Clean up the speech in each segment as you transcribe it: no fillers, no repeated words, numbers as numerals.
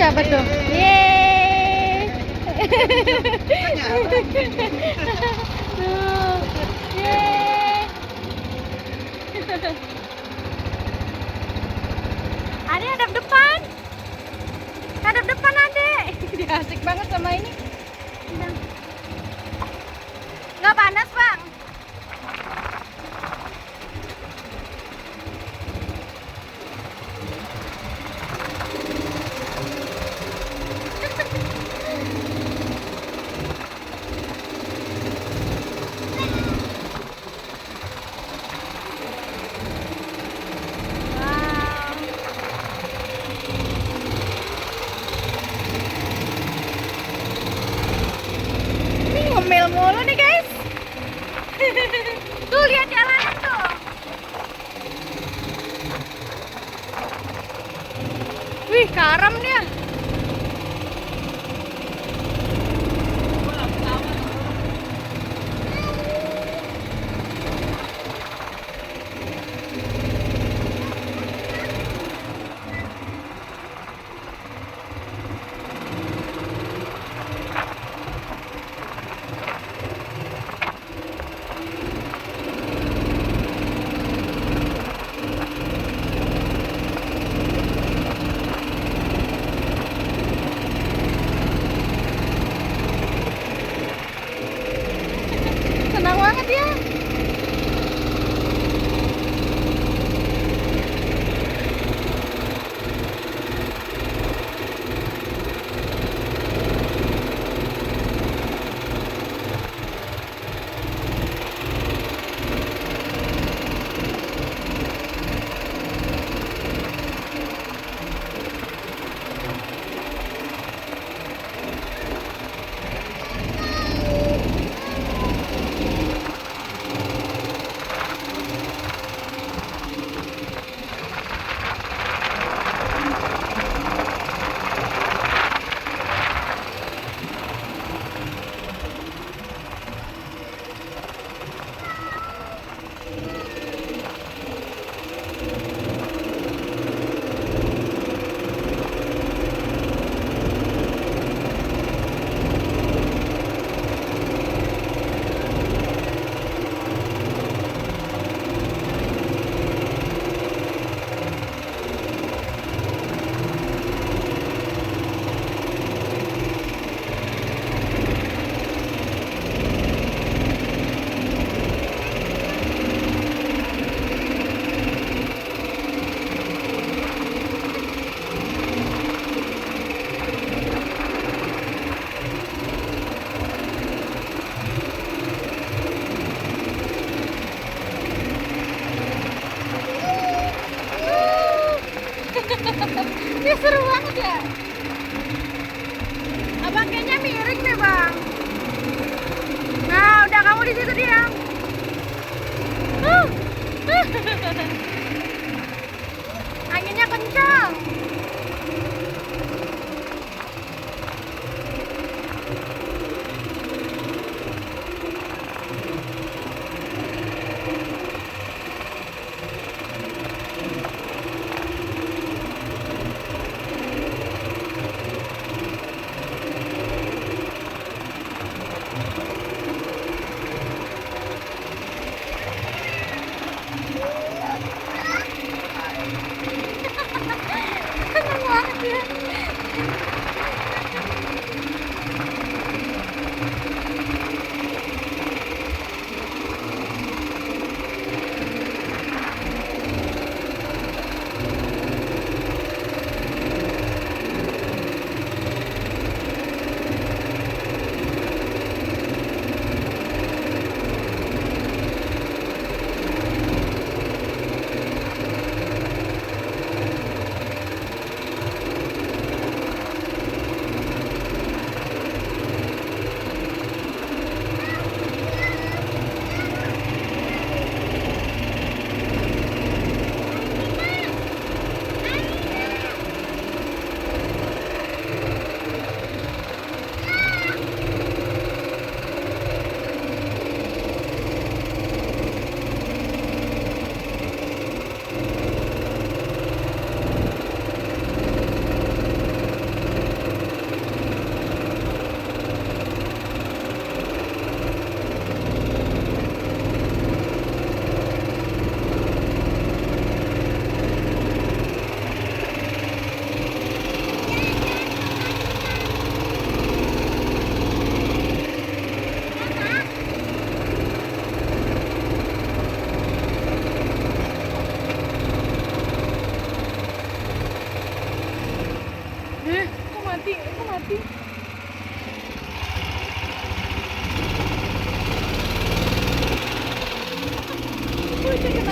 Siapa tuh? Yeay. Tuh. Yeay. Ade hadap depan. Hadap depan Ade. Dia asik banget sama ini. Nggak panas, Bang? Ngomel mulu nih guys. Tuh lihat jalanan tuh. Wih, karam dia. Senang banget ya. Ini seru banget ya. Abang kayaknya miring deh, Bang. Nah, udah kamu di situ diam. Anginnya kencang.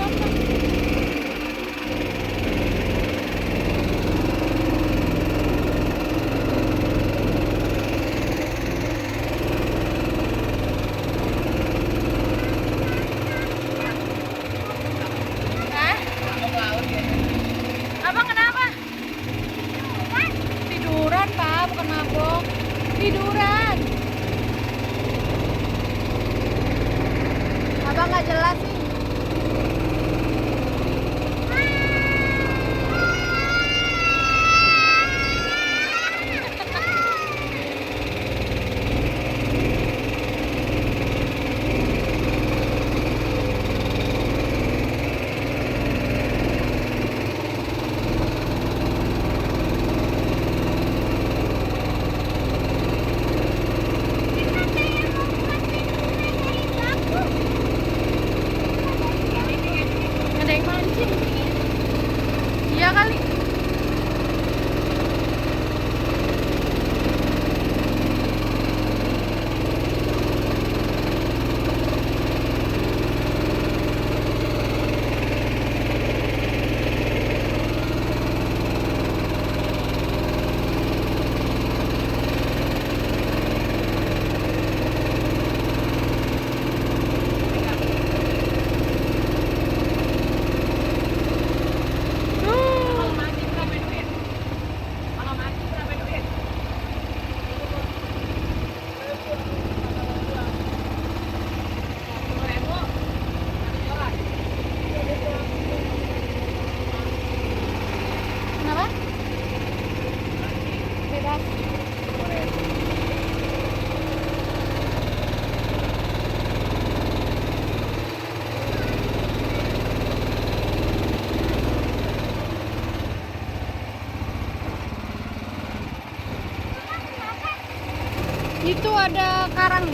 apa? Hah? Abang kenapa? Tiduran, Pak, bukan mabok. Tiduran. Abang nggak jelas sih. Ada yang mancing. Iya kali. Kenapa? Bebas. Itu ada karang.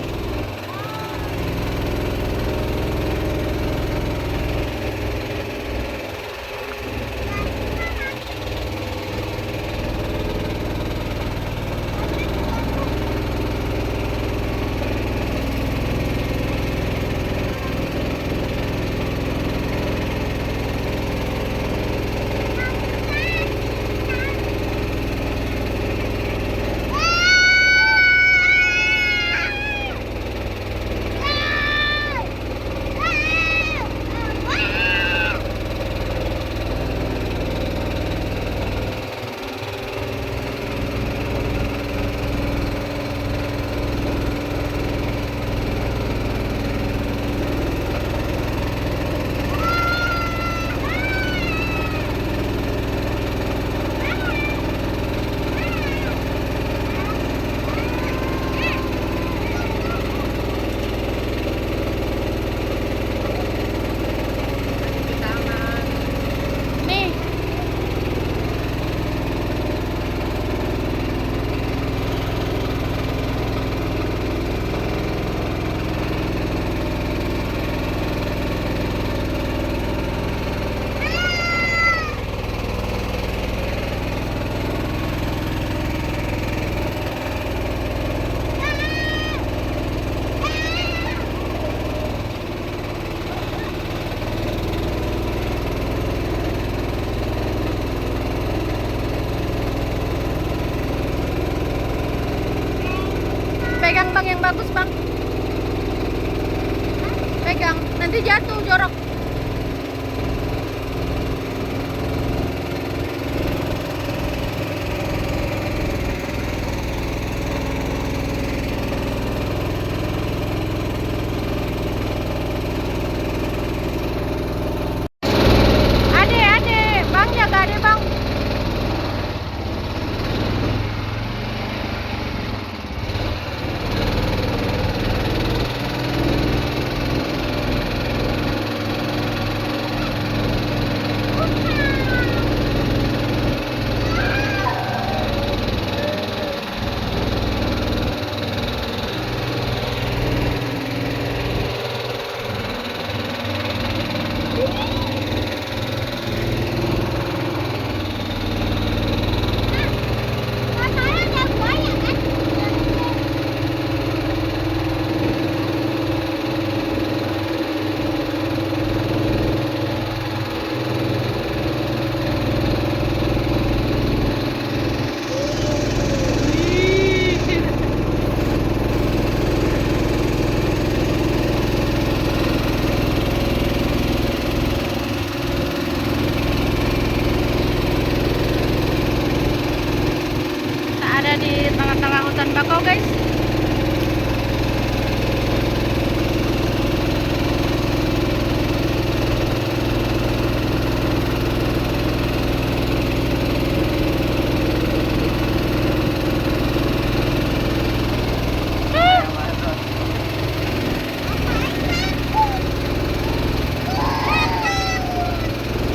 Kakao guys.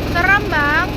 Serem bang.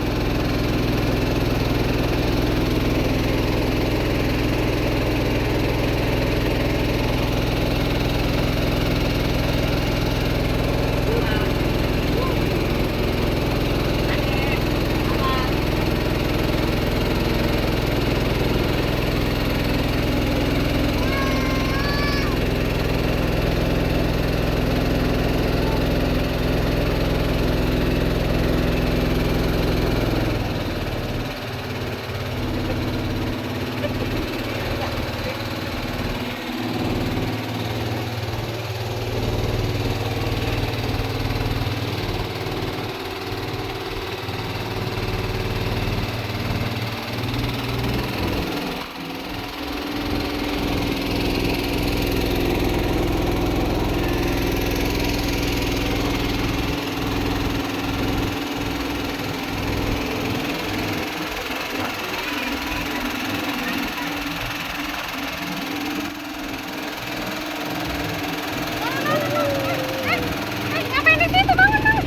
Ngapain di situ? Bangun, bangun.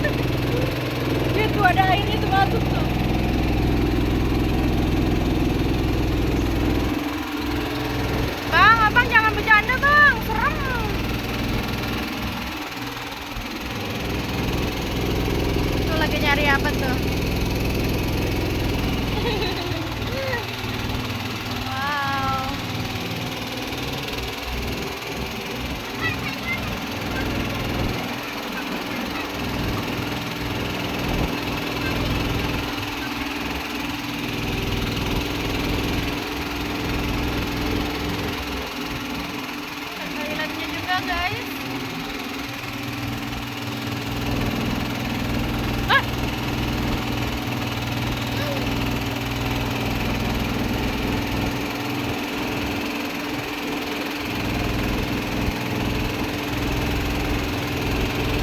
Dia tuh ada airnya tuh masuk tuh. Bang, abang jangan bercanda bang, serem. Tuh lagi nyari apa tuh? Wow. Thailandnya juga guys. Ah!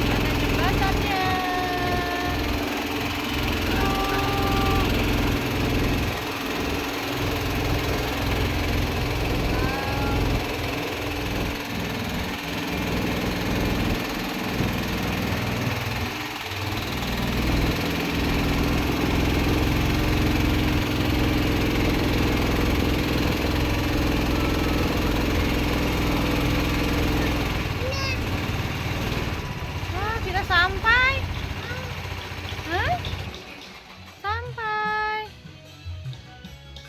Ada jembatannya. Wah, kita sampai. Hah? Sampai.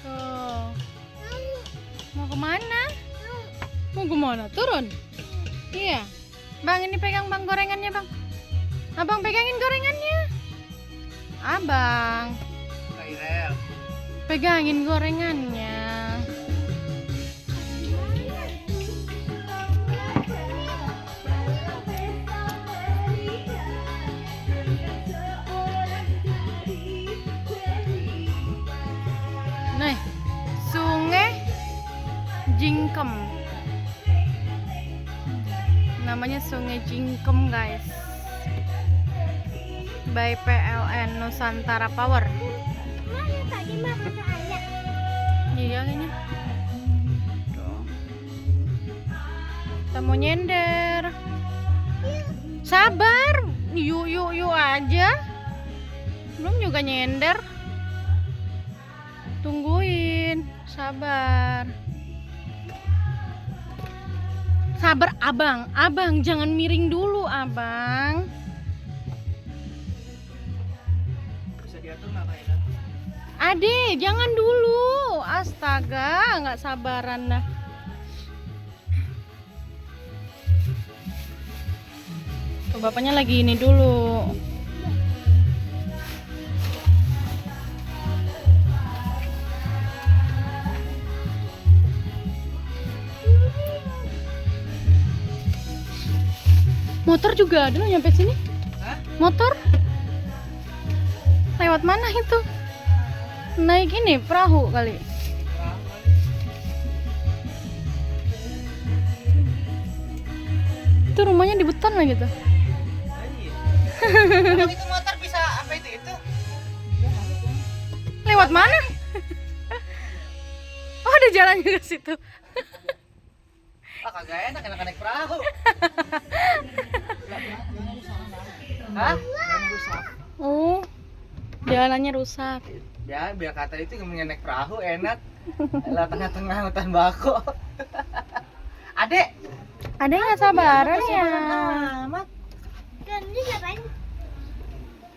Tuh. Mau kemana? Mau kemana? Turun? Iya. Bang, ini pegang bang gorengannya bang. Abang pegangin gorengannya. Abang. Pegangin gorengannya. Nih, Sungai Jingkem. Namanya Sungai Jingkem, guys. By PLN Nusantara Power. Iya kayaknya. Tuh. Kita mau nyender. Sabar, yuk aja. Belum juga nyender. Tungguin, sabar. Sabar abang jangan miring dulu abang. Bisa diatur nggak kayak Ade, jangan dulu. Astaga, nggak sabaran dah. Tuh bapaknya lagi ini dulu. Motor juga ada loh nyampe sini. Hah? Motor? Lewat mana itu? Naik ini perahu kali. Itu rumahnya di hutan lah gitu. Emang itu motor bisa apa itu? Lewat mana? Oh, ada jalan juga situ. Ah, kagak enak naik perahu. Hah? Oh, jalannya rusak. Ya, biar kata itu yang naik perahu enak. Lah tengah-tengah hutan bako. Adek, Ada yang nggak sabaran ya? amat.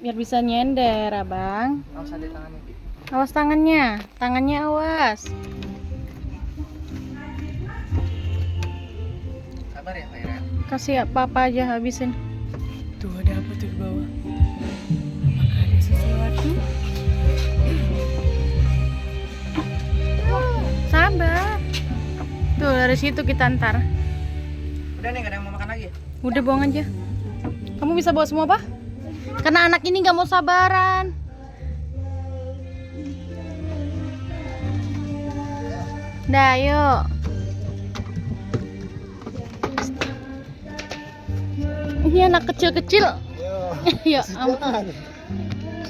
Biar bisa nyender, abang. Awas ada tangannya, Bi. Awas tangannya awas. Sabar ya, Faira. Kasih apa aja habisin. Tuh ada apa tuh di bawah? Apakah ada sesuatu? Sabar. Tuh dari situ kita antar. Udah nih, gak ada yang mau makan lagi ya? Udah buang aja. Kamu bisa bawa semua, Pak? Karena anak ini nggak mau sabaran. Dah, yuk. Ini anak kecil-kecil. Ya ampun.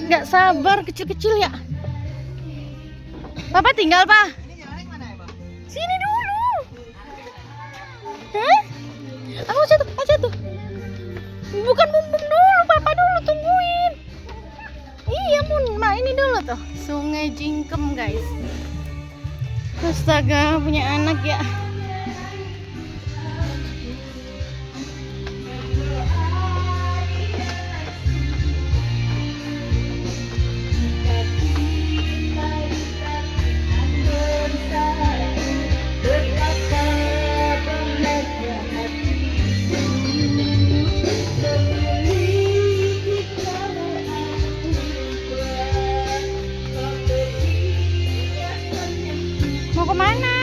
Nggak sabar, kecil-kecil ya. Papa tinggal, Pak. Ini jalannya mana ya, Bang? Sini dulu. Hah? Awas jatuh. Bukan bumbung dulu, Papa dulu tungguin. Iya, Mak ini dulu tuh. Sungai Jingkem, guys. Astaga, punya anak ya. Mau kemana?